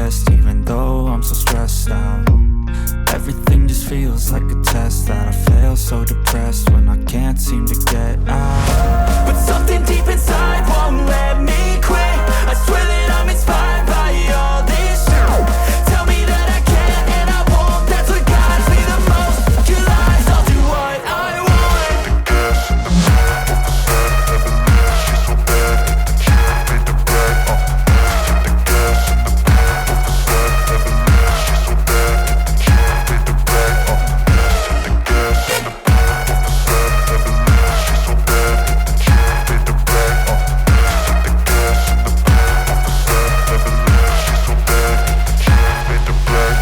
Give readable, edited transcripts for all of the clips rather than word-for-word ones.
best, even though I'm so stressed out. Everything just feels like a test that I fail, so depressed when I can't seem to get out. But something deep inside won't let me quit. I swear that I'm inspired by all this shit. Tell me that I can and I won't, that's what guides me the most. Your lies, I'll do what I want. The gas in the back of the set, never leave, she's so bad that the chick made the brag. The gas in the back of the set, never leave, she's so bad that the chick made the brag. The gas in the back of the set, never leave, she's so bad that the chick made the brag. The gas in the back of the set, never leave, she's so bad that the chick made the brag.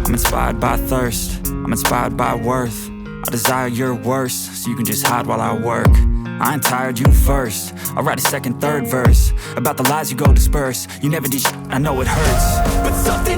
I'm inspired by thirst, I'm inspired by worth. I desire your worst, so you can just hide while I work. I ain't tired, you first. I'll write a second, third verse about the lies you go disperse. You never did shit, I know it hurts. But something